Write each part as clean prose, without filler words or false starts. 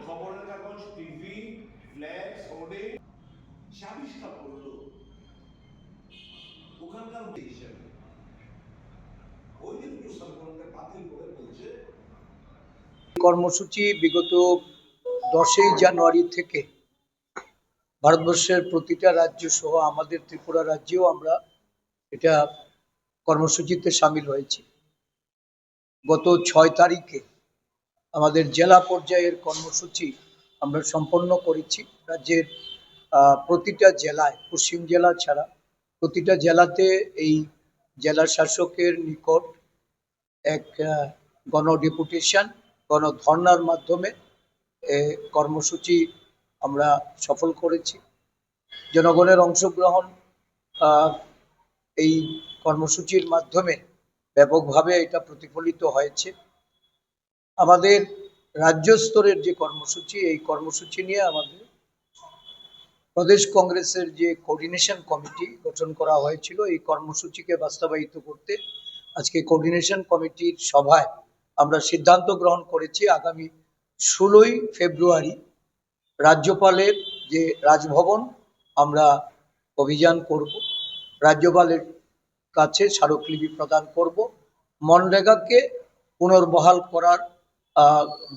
খবরের কাগজ, TV, flax, hoarding আবিষ্কার করলো ওখানকার হিসেবে ওই দিন সম্পর্কে বাতিল করে বলছে কর্মসূচি বিগত 10ই জানুয়ারি থেকে ভারতবর্ষের প্রতিটা রাজ্য সহ আমাদের ত্রিপুরা রাজ্যেও আমরা এটা কর্মসূচিতে সামিল হয়েছি। গত 6 তারিখে আমাদের জেলা পর্যায়ের কর্মসূচি আমরা সম্পন্ন করেছি। রাজ্যের প্রতিটা জেলায়, পশ্চিম জেলা ছাড়া প্রতিটা জেলাতে এই জেলা শাসকের নিকট এক গণ ডেপুটেশন, গণধর্নার মাধ্যমে কর্মসূচি আমরা সফল করেছি। জনগণের অংশগ্রহণ এই কর্মসূচির মাধ্যমে ব্যাপকভাবে এটা প্রতিফলিত হয়েছে। আমাদের রাজ্য স্তরের যে কর্মসূচি, এই কর্মসূচি নিয়ে আমাদের প্রদেশ কংগ্রেসের যে কোঅর্ডিনেশন কমিটি গঠন করা হয়েছিল, এই কর্মসূচিকে বাস্তবায়িত করতে আজকে কোঅর্ডিনেশন কমিটির সভায় আমরা সিদ্ধান্ত গ্রহণ করেছি আগামী 16ই ফেব্রুয়ারি রাজ্যপালের যে রাজভবন আমরা অভিযান করব, রাজ্যপালের কাছে স্মারকলিপি প্রদান করব, মনরেগাকে পুনর্বহাল করার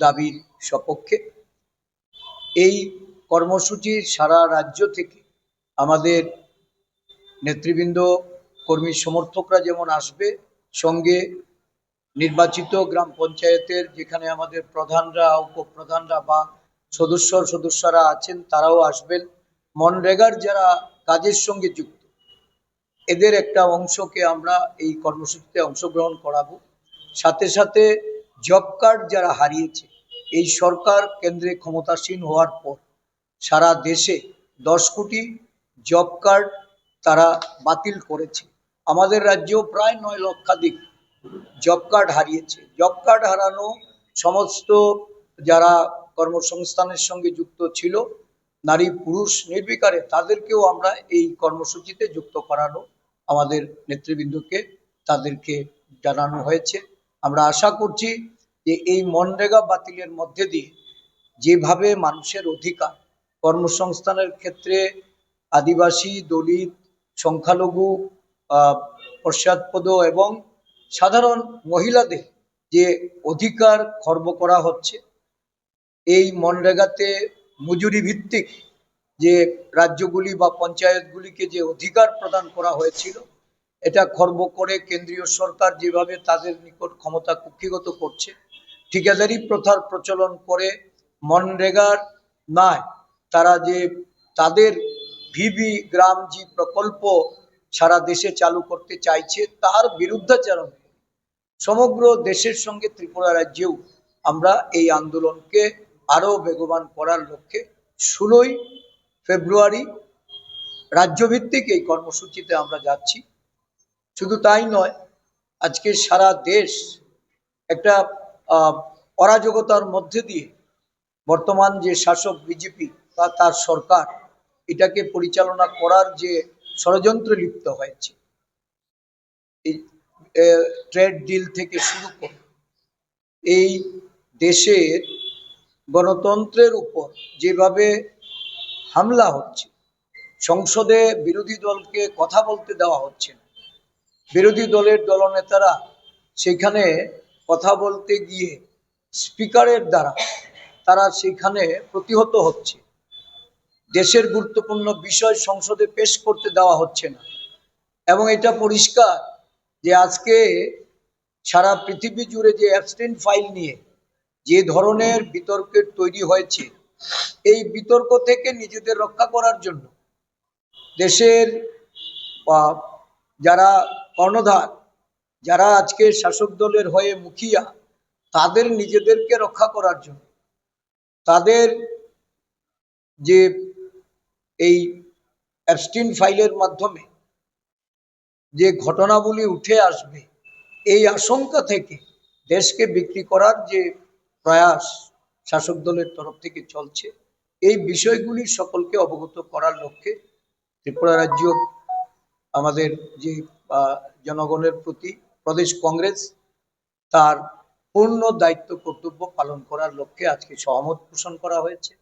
দাবির সপক্ষে। এই কর্মসূচির সারা রাজ্য থেকে আমাদের নেতৃবৃন্দ, কর্মী সমর্থকরা যেমন আসবে, সঙ্গে নির্বাচিত গ্রাম পঞ্চায়েতের যেখানে আমাদের প্রধানরা, উপপ্রধানরা বা সদস্যরা আছেন তারাও আসবেন। মনরেগার যারা কাজের সঙ্গে যুক্ত, এদের একটা অংশকে আমরা এই কর্মসূচিতে অংশগ্রহণ করাবো। সাথে সাথে জব কার্ড যারা হারিয়েছে, এই সরকার কেন্দ্রে ক্ষমতাসীন হওয়ার পর সারা দেশে 10 কোটি জব কার্ড তারা বাতিল করেছে। আমাদের রাজ্যেও প্রায় 9 লক্ষাধিক জব কার্ড হারিয়েছে। জব কার্ড হারানো সমস্ত যারা কর্মসংস্থানের সঙ্গে যুক্ত ছিল, নারী পুরুষ নির্বিকারে, তাদেরকেও আমরা এই কর্মসূচিতে যুক্ত করানো আমাদের নেতৃবৃন্দকে তাদেরকে জানানো হয়েছে। আমরা আশা করছি যে এই মনরেগা বাতিলের মধ্যে দিয়ে যেভাবে মানুষের অধিকার, কর্মসংস্থানের ক্ষেত্রে আদিবাসী, দলিত, সংখ্যালঘু, পশ্চাৎপদ এবং সাধারণ মহিলাদের যে অধিকার খর্ব করা হচ্ছে, এই মনরেগাতে মজুরি ভিত্তিক যে রাজ্যগুলি বা পঞ্চায়েতগুলিকে যে অধিকার প্রদান করা হয়েছিল, এটা খর্ব করে কেন্দ্রীয় সরকার যেভাবে তাদের নিকট ক্ষমতা কুক্ষিগত করছে, ঠিকাদারি প্রথার প্রচলন করে মনরেগার নয়, তারা যে তাদের ভিবি গ্রাম জি প্রকল্প সারা দেশে চালু করতে চাইছে, তার বিরুদ্ধাচরণ সমগ্র দেশের সঙ্গে ত্রিপুরা রাজ্যেও আমরা এই আন্দোলনকে আরো বেগবান করার লক্ষ্যে 16ই ফেব্রুয়ারি রাজ্যভিত্তিক এই কর্মসূচিতে আমরা যাচ্ছি। শুধু তাই নয়, আজকে সারা দেশ একটা অরাজকতার মধ্যে দিয়ে বর্তমান যে শাসক বিজেপি বা তার সরকার, এটাকে পরিচালনা করার যে ষড়যন্ত্রে লিপ্ত হয়েছে, এই ট্রেড ডিল থেকে শুরু করে এই দেশের গণতন্ত্রের উপর যেভাবে হামলা হচ্ছে, সংসদে বিরোধী দলকে কথা বলতে দেওয়া হচ্ছে না, বিরোধী দলের দলনেতারা সেখানে কথা বলতে গিয়ে স্পিকারের দ্বারা তারা সেখানে প্রতিহত হচ্ছে, দেশের গুরুত্বপূর্ণ বিষয় সংসদে পেশ করতে দেওয়া হচ্ছে না। এবং এটা পরিষ্কার যে আজকে সারা পৃথিবী জুড়ে যে অ্যাবস্টেইন ফাইল নিয়ে যে ধরনের বিতর্কের তৈরি হয়েছে, এই বিতর্ক থেকে নিজেদের রক্ষা করার জন্য দেশের যারা কর্ণধার, যারা আজকে শাসক দলের হয়ে মুখিয়া, তাদের নিজেদেরকে রক্ষা করার জন্য তাদের যে এই অ্যাবস্টেইন ফাইলের মাধ্যমে যে ঘটনাবলী উঠে আসবে, এই আশঙ্কা থেকে দেশকে বিক্রি করার যে প্রয়াস শাসক দলের তরফ থেকে চলছে, এই বিষয়গুলি সকলকে অবগত করার লক্ষ্যে ত্রিপুরা রাজ্য আমাদের যে জনগণের প্রতি প্রদেশ কংগ্রেস তার পূর্ণ দায়িত্ব কর্তব্য পালন করার লক্ষ্যে আজকে সহমত পোষণ করা হয়েছে।